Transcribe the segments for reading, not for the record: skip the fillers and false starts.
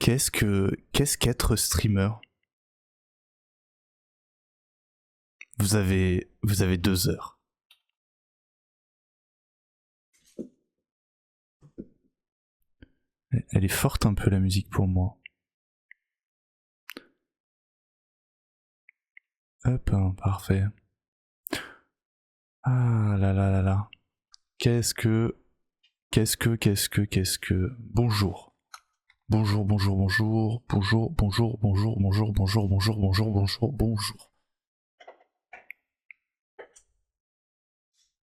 Qu'est-ce qu'être streamer? Vous avez 2 heures. Elle est forte un peu la musique pour moi. Hop, parfait. Ah là là là là. Qu'est-ce que... Bonjour. Bonjour.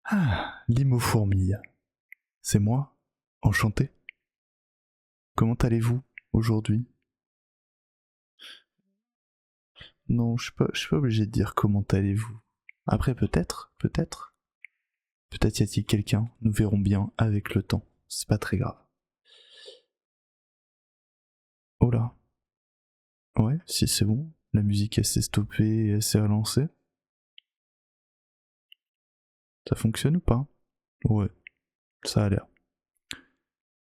Ah, Limofourmille. C'est moi. Enchanté. Comment allez-vous aujourd'hui? Non, je suis pas obligé de dire comment allez-vous. Après, peut-être. Peut-être y a-t-il quelqu'un, nous verrons bien avec le temps. C'est pas très grave. Oh là. Ouais, si c'est bon. La musique elle s'est stoppée et elle s'est relancée. Ça fonctionne ou pas? Ouais, ça a l'air.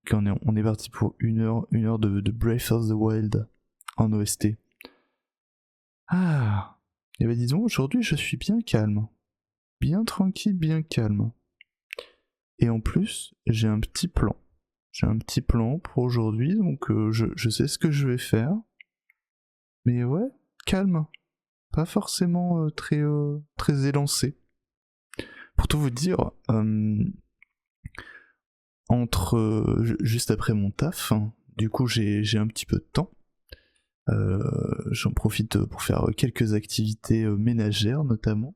Ok, on est parti pour une heure de Breath of the Wild en OST. Ah, et ben disons, aujourd'hui je suis bien calme. Bien tranquille, bien calme. Et en plus, j'ai un petit plan. J'ai un petit plan pour aujourd'hui, donc je sais ce que je vais faire. Mais ouais, calme. Pas forcément très élancé. Pour tout vous dire, juste après mon taf, hein, du coup j'ai un petit peu de temps. J'en profite pour faire quelques activités ménagères notamment.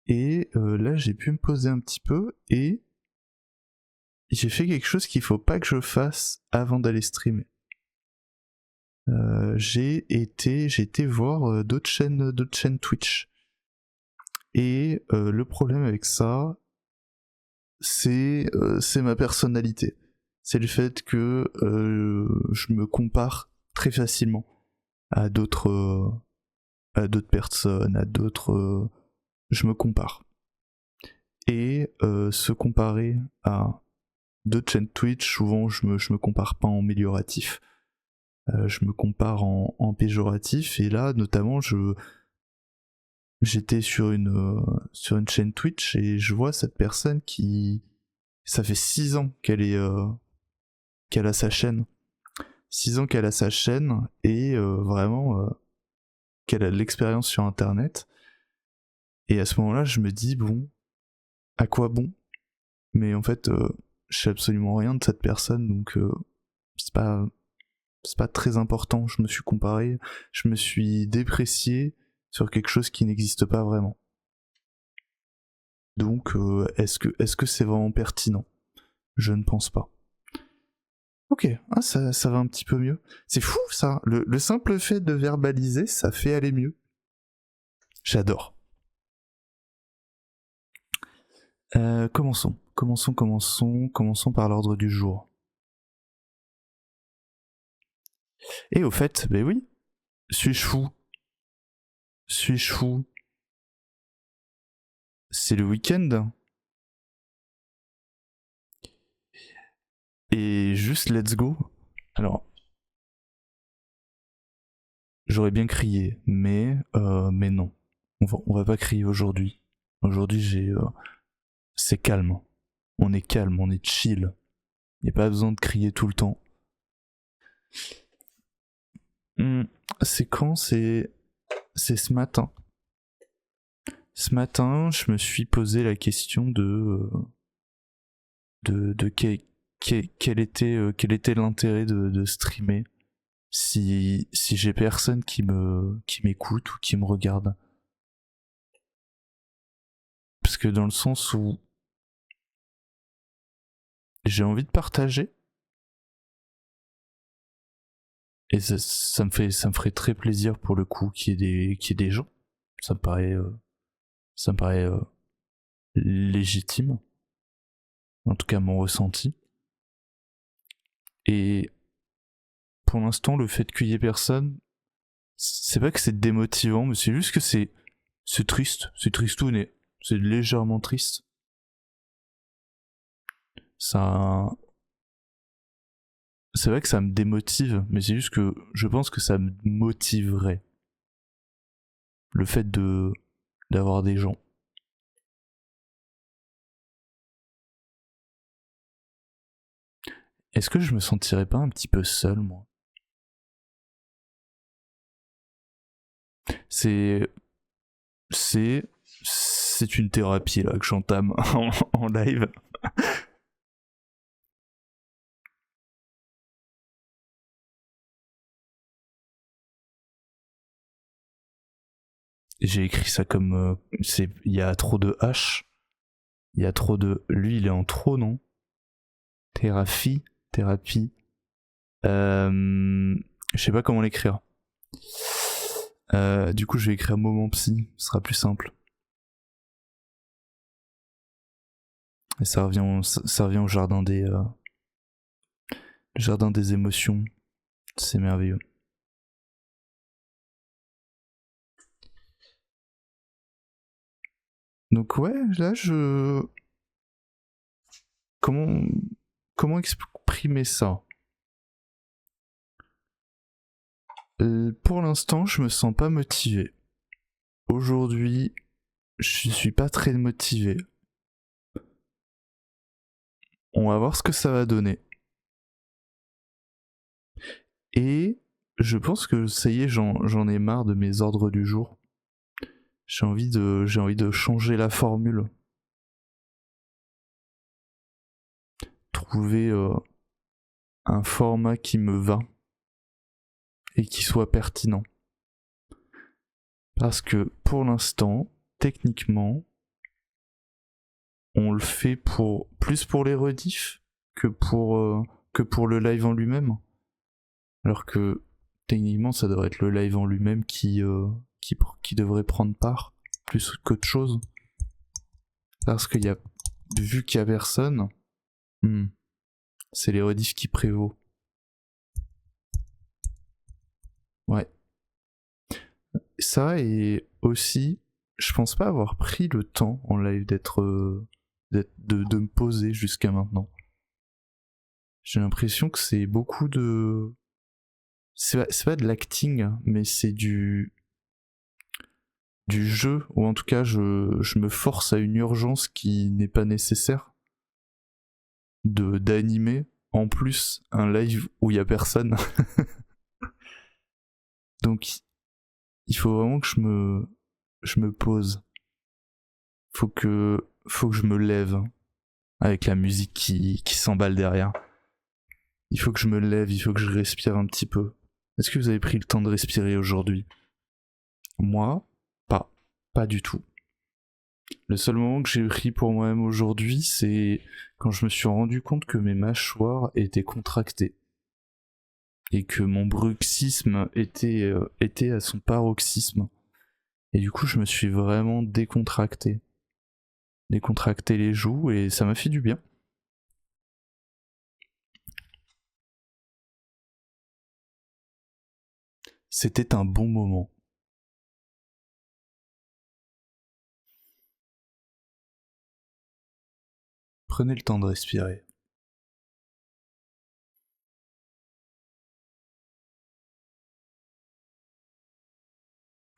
Et là j'ai pu me poser un petit peu et j'ai fait quelque chose qu'il faut pas que je fasse avant d'aller streamer. J'ai été voir d'autres chaînes Twitch. Et le problème avec ça, c'est ma personnalité. C'est le fait que je me compare très facilement à d'autres personnes, à d'autres. Je me compare. Et se comparer à d'autres chaînes Twitch, souvent je me compare pas en amélioratif. Je me compare en péjoratif. Et là, notamment, j'étais sur une chaîne Twitch et je vois cette personne qui... Ça fait 6 ans qu'elle a sa chaîne. 6 ans qu'elle a sa chaîne et vraiment qu'elle a de l'expérience sur internet. Et à ce moment-là, je me dis, bon, à quoi bon? Mais en fait, je sais absolument rien de cette personne, donc c'est pas très important. Je me suis comparé, je me suis déprécié sur quelque chose qui n'existe pas vraiment. Donc, est-ce que c'est vraiment pertinent? Je ne pense pas. Ok, ah, ça va un petit peu mieux. C'est fou ça, le simple fait de verbaliser, ça fait aller mieux. J'adore. Commençons par l'ordre du jour. Et au fait, ben oui, suis-je fou? C'est le week-end. Et juste let's go. Alors, j'aurais bien crié, mais non. On va pas crier aujourd'hui. Aujourd'hui, c'est calme. On est calme, on est chill. Il n'y a pas besoin de crier tout le temps. C'est quand? C'est ce matin. Ce matin, je me suis posé la question de quel était l'intérêt de streamer si j'ai personne qui m'écoute ou qui me regarde. Parce que dans le sens où j'ai envie de partager, et ça me ferait très plaisir pour le coup qu'il y ait des gens. Ça me paraît légitime, en tout cas mon ressenti. Et pour l'instant, le fait qu'il y ait personne, c'est pas que c'est démotivant, mais c'est juste que c'est triste, c'est tristouné, c'est légèrement triste. Ça c'est vrai que ça me démotive, mais c'est juste que je pense que ça me motiverait. Le fait d'avoir des gens. Est-ce que je me sentirais pas un petit peu seul, moi? C'est c'est une thérapie là que j'entame en live. J'ai écrit ça comme il y a trop de H, il y a trop de lui il est en trop, non? Thérapie. Je sais pas comment l'écrire. Du coup je vais écrire moment psy, ce sera plus simple. Et ça revient au jardin des émotions. C'est merveilleux. Donc ouais, là comment exprimer ça? Pour l'instant, je me sens pas motivé. Aujourd'hui, je suis pas très motivé. On va voir ce que ça va donner. Et je pense que ça y est, j'en ai marre de mes ordres du jour. J'ai envie de changer la formule. Trouver un format qui me va et qui soit pertinent. Parce que pour l'instant, techniquement, on le fait plus pour les rediffs que pour le live en lui-même. Alors que techniquement, ça devrait être le live en lui-même qui devrait prendre part plus qu'autre chose. Parce vu qu'il y a personne, c'est les rediffs qui prévaut. Ouais. Ça, et aussi, je pense pas avoir pris le temps en live de me poser jusqu'à maintenant. J'ai l'impression que c'est beaucoup de... C'est pas de l'acting, mais c'est du jeu, ou en tout cas je me force à une urgence qui n'est pas nécessaire d'animer en plus un live où il y a personne. Donc il faut vraiment que je me pose. Faut que je me lève avec la musique qui s'emballe derrière. Il faut que je me lève, il faut que je respire un petit peu. Est-ce que vous avez pris le temps de respirer aujourd'hui? Moi, pas du tout. Le seul moment que j'ai pris pour moi-même aujourd'hui, c'est quand je me suis rendu compte que mes mâchoires étaient contractées et que mon bruxisme était à son paroxysme. Et du coup, je me suis vraiment décontracté les joues, et ça m'a fait du bien. C'était un bon moment. Prenez le temps de respirer.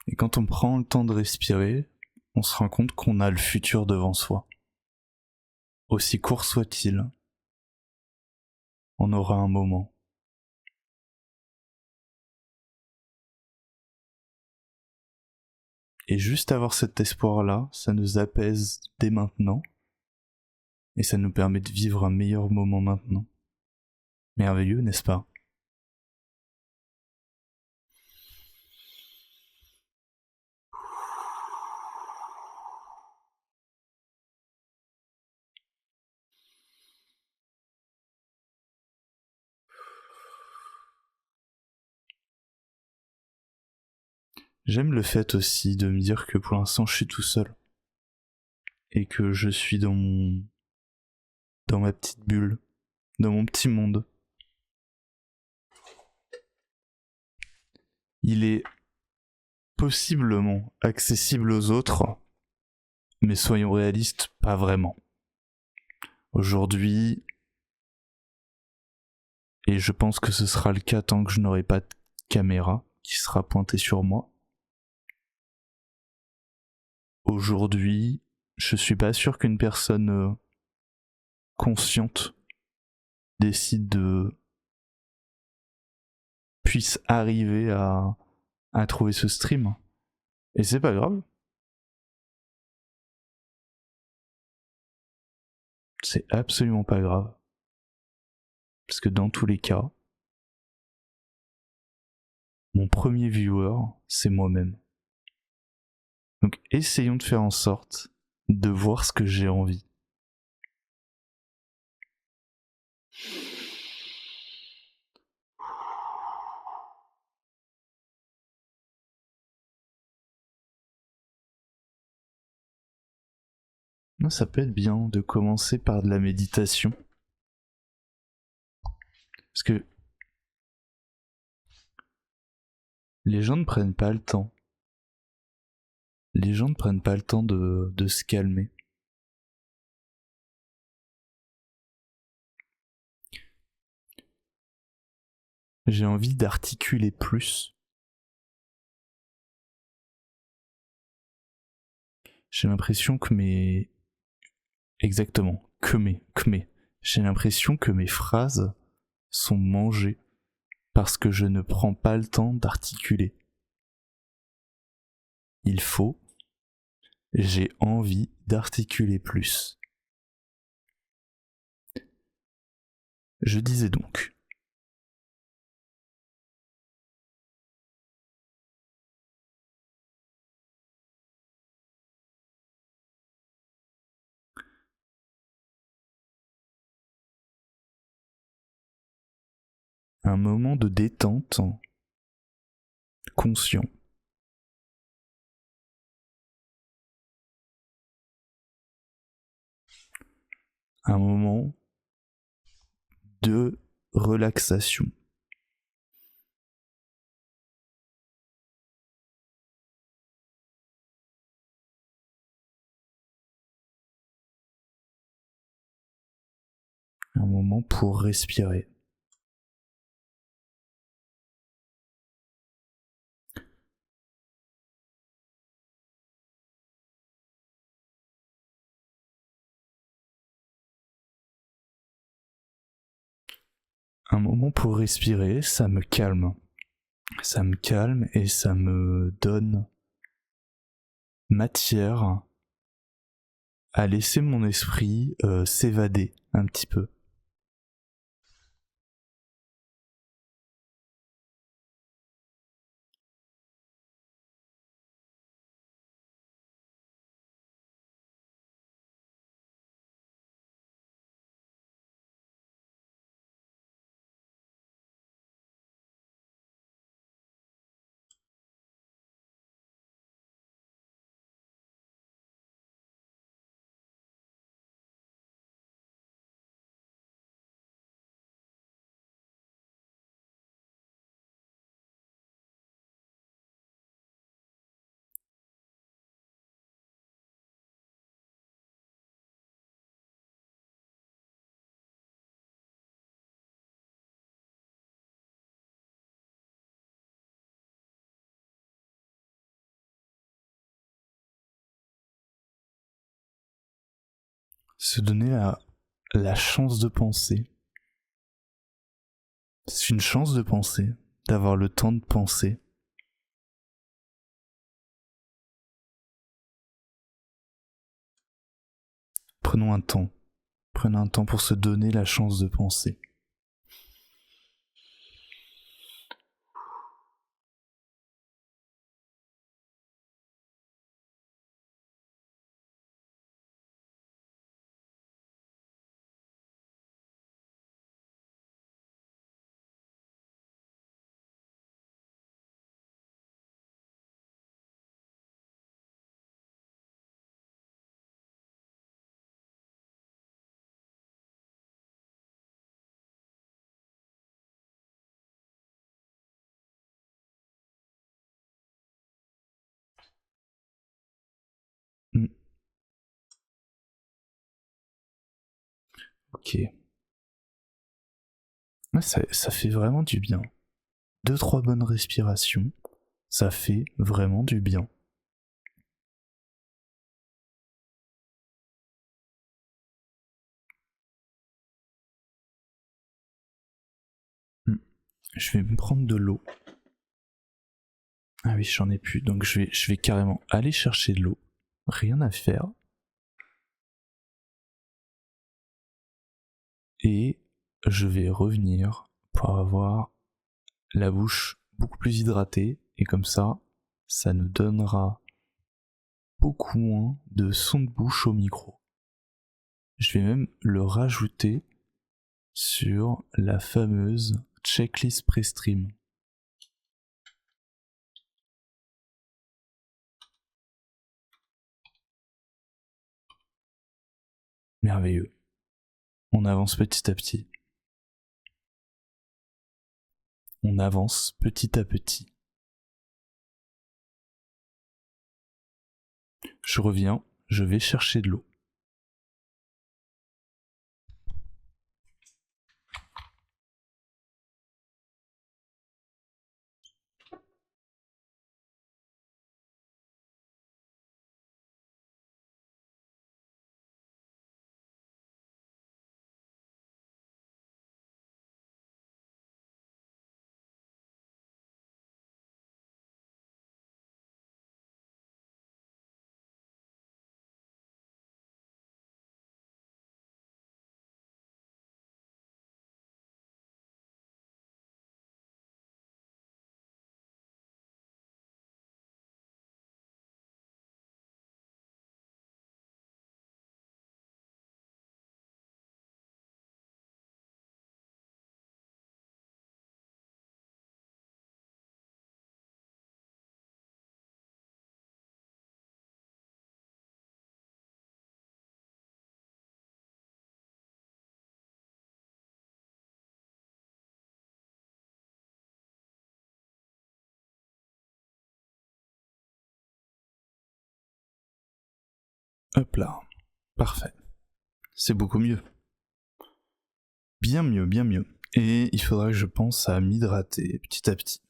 Et quand on prend le temps de respirer, on se rend compte qu'on a le futur devant soi. Aussi court soit-il, on aura un moment. Et juste avoir cet espoir-là, ça nous apaise dès maintenant, et ça nous permet de vivre un meilleur moment maintenant. Merveilleux, n'est-ce pas? J'aime le fait aussi de me dire que pour l'instant je suis tout seul. Et que je suis dans ma petite bulle, dans mon petit monde. Il est possiblement accessible aux autres, mais soyons réalistes, pas vraiment. Aujourd'hui, Et je pense que ce sera le cas tant que je n'aurai pas de caméra qui sera pointée sur moi. Aujourd'hui, je suis pas sûr qu'une personne consciente décide de puisse arriver à trouver ce stream. Et c'est pas grave. C'est absolument pas grave. Parce que dans tous les cas, mon premier viewer, c'est moi-même. Donc essayons de faire en sorte de voir ce que j'ai envie. Ça peut être bien de commencer par de la méditation. Parce que les gens ne prennent pas le temps. Les gens ne prennent pas le temps de se calmer. J'ai envie d'articuler plus. J'ai l'impression que mes... Exactement, J'ai l'impression que mes phrases sont mangées parce que je ne prends pas le temps d'articuler. Il faut, j'ai envie d'articuler plus. Je disais donc, un moment de détente conscient. Un moment de relaxation. Un moment pour respirer. Un moment pour respirer, ça me calme. Ça me calme et ça me donne matière à laisser mon esprit s'évader un petit peu. Se donner la chance de penser. C'est une chance de penser, d'avoir le temps de penser. Prenons un temps. Prenons un temps pour se donner la chance de penser. Ok. Ouais, ça fait vraiment du bien. 2-3 bonnes respirations, ça fait vraiment du bien. Je vais me prendre de l'eau. Ah oui, j'en ai plus, donc je vais carrément aller chercher de l'eau. Rien à faire. Et je vais revenir pour avoir la bouche beaucoup plus hydratée. Et comme ça nous donnera beaucoup moins de son de bouche au micro. Je vais même le rajouter sur la fameuse checklist pré-stream. Merveilleux. On avance petit à petit. On avance petit à petit. Je reviens, je vais chercher de l'eau. Hop là. Parfait. C'est beaucoup mieux. Bien mieux, bien mieux. Et il faudra que je pense à m'hydrater petit à petit.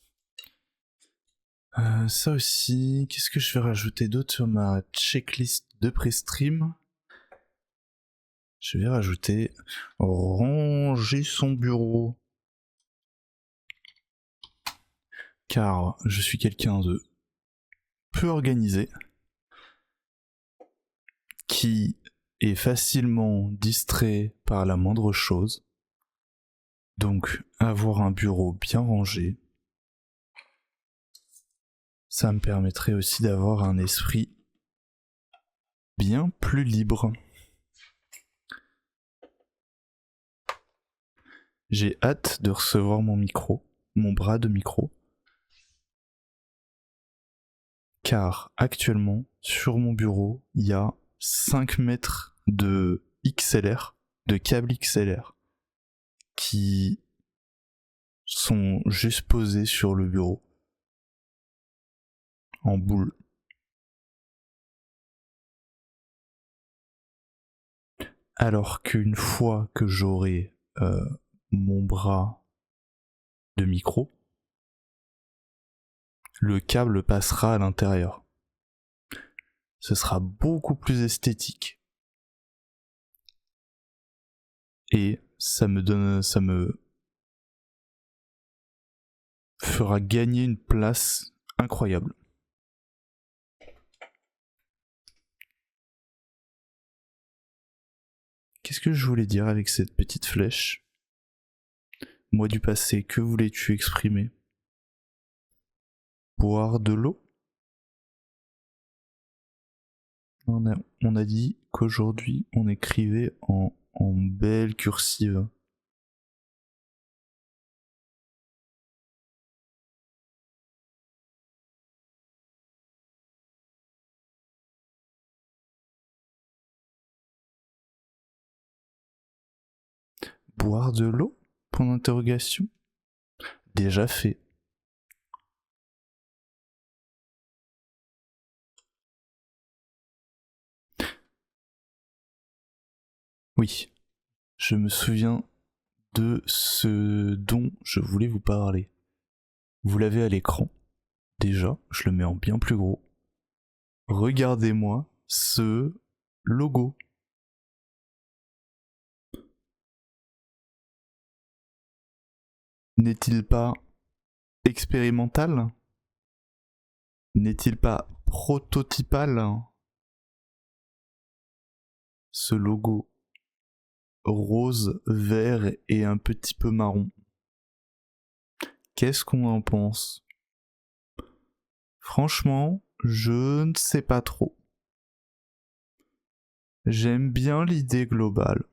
Ça aussi, qu'est-ce que je vais rajouter d'autre sur ma checklist de pré-stream? Je vais rajouter ranger son bureau. Car je suis quelqu'un de peu organisé, qui est facilement distrait par la moindre chose. Donc avoir un bureau bien rangé, ça me permettrait aussi d'avoir un esprit bien plus libre. J'ai hâte de recevoir mon micro, mon bras de micro, car actuellement, sur mon bureau, il y a 5 mètres de XLR, de câbles XLR, qui sont juste posés sur le bureau, en boule. Alors qu'une fois que j'aurai mon bras de micro, le câble passera à l'intérieur. Ce sera beaucoup plus esthétique. Et ça me fera gagner une place incroyable. Qu'est-ce que je voulais dire avec cette petite flèche? Moi du passé, que voulais-tu exprimer? Boire de l'eau? On a dit qu'aujourd'hui on écrivait en belle cursive. Boire de l'eau? Point d'interrogation. Déjà fait. Oui, je me souviens de ce dont je voulais vous parler. Vous l'avez à l'écran, déjà, je le mets en bien plus gros. Regardez-moi ce logo. N'est-il pas expérimental? N'est-il pas prototypal? Ce logo rose, vert et un petit peu marron. Qu'est-ce qu'on en pense? Franchement, je ne sais pas trop. J'aime bien l'idée globale.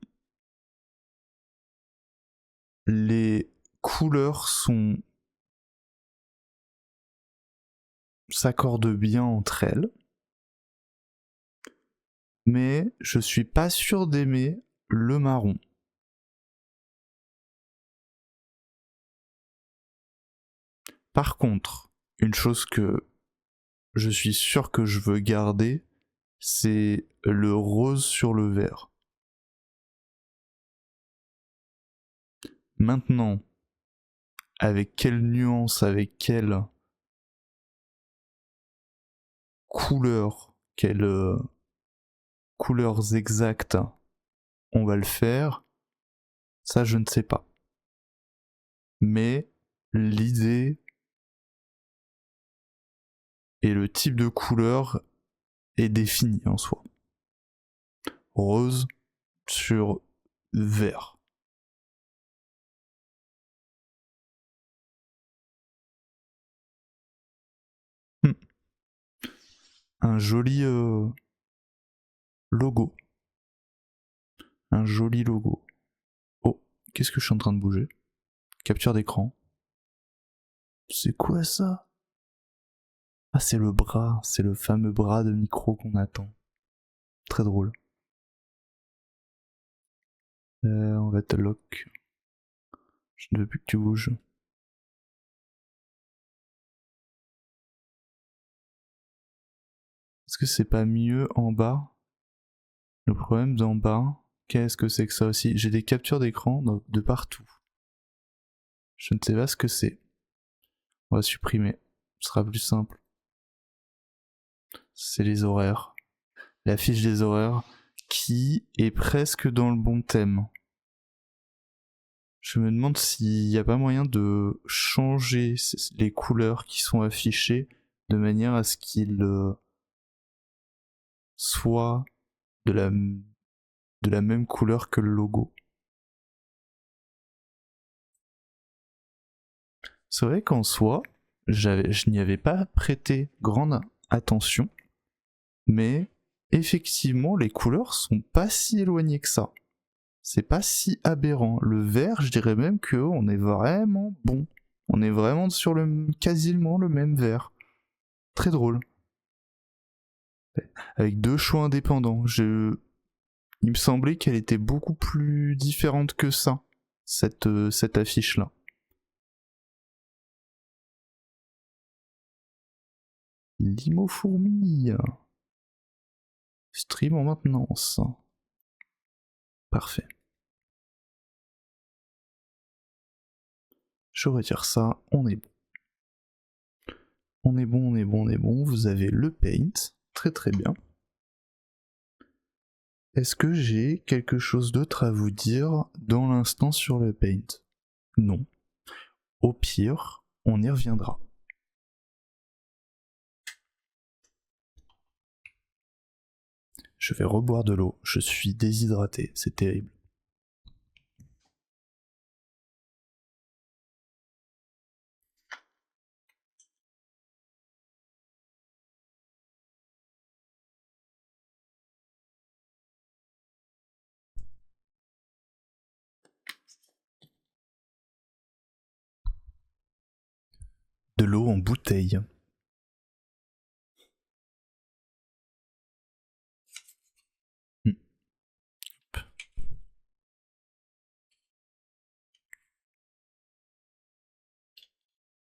Les couleurs s'accordent bien entre elles, mais je suis pas sûr d'aimer le marron. Par contre, une chose que je suis sûr que je veux garder, c'est le rose sur le vert. Maintenant, avec quelle nuance, avec quelle couleur, quelles couleurs exactes on va le faire, ça je ne sais pas. Mais l'idée et le type de couleur est défini en soi. Rose sur vert. Un joli logo. Un joli logo. Oh, qu'est-ce que je suis en train de bouger? Capture d'écran. C'est quoi ça? Ah, c'est le bras, c'est le fameux bras de micro qu'on attend. Très drôle. On va te lock. Je ne veux plus que tu bouges. Est-ce que c'est pas mieux en bas? Le problème d'en bas, qu'est-ce que c'est que ça aussi? J'ai des captures d'écran de partout. Je ne sais pas ce que c'est. On va supprimer. Ce sera plus simple. C'est les horaires. La fiche des horaires qui est presque dans le bon thème. Je me demande s'il n'y a pas moyen de changer les couleurs qui sont affichées de manière à ce qu'ils soient de la même couleur que le logo. C'est vrai qu'en soi, je n'y avais pas prêté grande attention, mais effectivement, les couleurs sont pas si éloignées que ça. C'est pas si aberrant. Le vert, je dirais même qu'on est vraiment bon. On est vraiment sur quasiment le même vert. Très drôle. Avec deux choix indépendants. Il me semblait qu'elle était beaucoup plus différente que ça, cette affiche-là. Limo-fourmi. Stream en maintenance. Parfait. Je retire ça, on est bon. On est bon, on est bon, on est bon. Vous avez le paint. Très très bien. Est-ce que j'ai quelque chose d'autre à vous dire dans l'instant sur le paint? Non. Au pire, on y reviendra. Je vais reboire de l'eau, je suis déshydraté, c'est terrible. De l'eau en bouteille.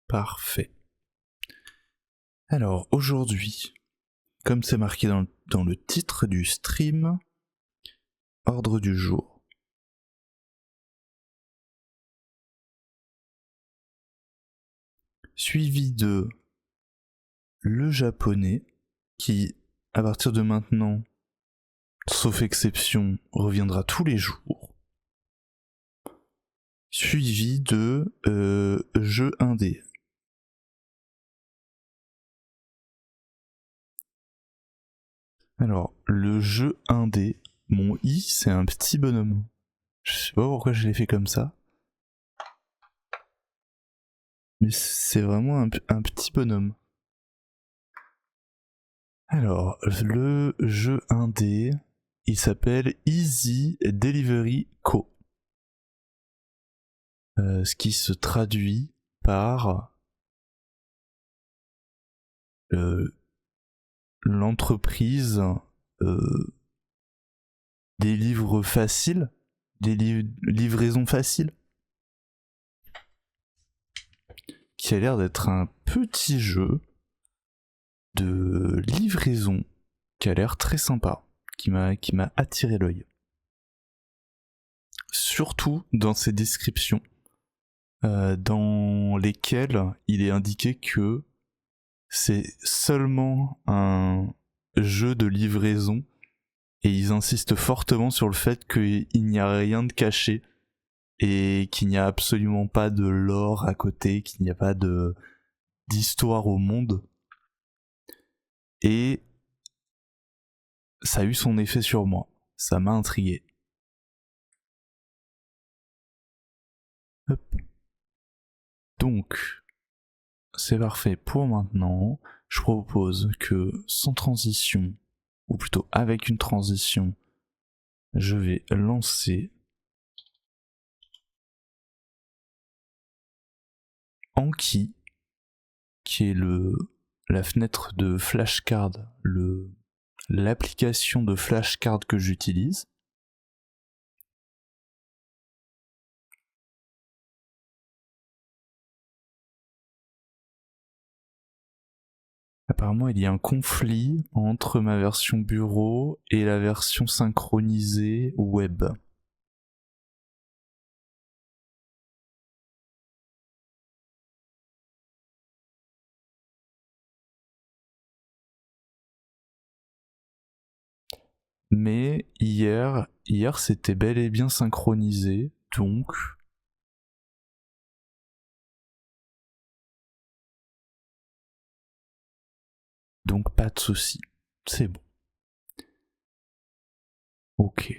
Parfait. Alors aujourd'hui, comme c'est marqué dans le titre du stream, ordre du jour. suivi de le japonais, qui, à partir de maintenant, sauf exception, reviendra tous les jours, suivi de jeu indé. Alors, le jeu indé, mon i, c'est un petit bonhomme. Je sais pas pourquoi je l'ai fait comme ça. Mais c'est vraiment un petit bonhomme. Alors, le jeu indé, il s'appelle Easy Delivery Co. Ce qui se traduit par l'entreprise des livres faciles, des livraisons faciles, qui a l'air d'être un petit jeu de livraison qui a l'air très sympa, qui m'a attiré l'œil. Surtout dans ses descriptions, dans lesquelles il est indiqué que c'est seulement un jeu de livraison, et ils insistent fortement sur le fait qu'il n'y a rien de caché et qu'il n'y a absolument pas de lore à côté, qu'il n'y a pas d'histoire au monde. Et ça a eu son effet sur moi, ça m'a intrigué. Hop. Donc, c'est parfait pour maintenant. Je propose que sans transition, ou plutôt avec une transition, je vais lancer Anki, qui est la fenêtre de flashcard, l'application de flashcard que j'utilise. Apparemment, il y a un conflit entre ma version bureau et la version synchronisée web. Mais hier c'était bel et bien synchronisé, donc pas de souci, c'est bon. Ok.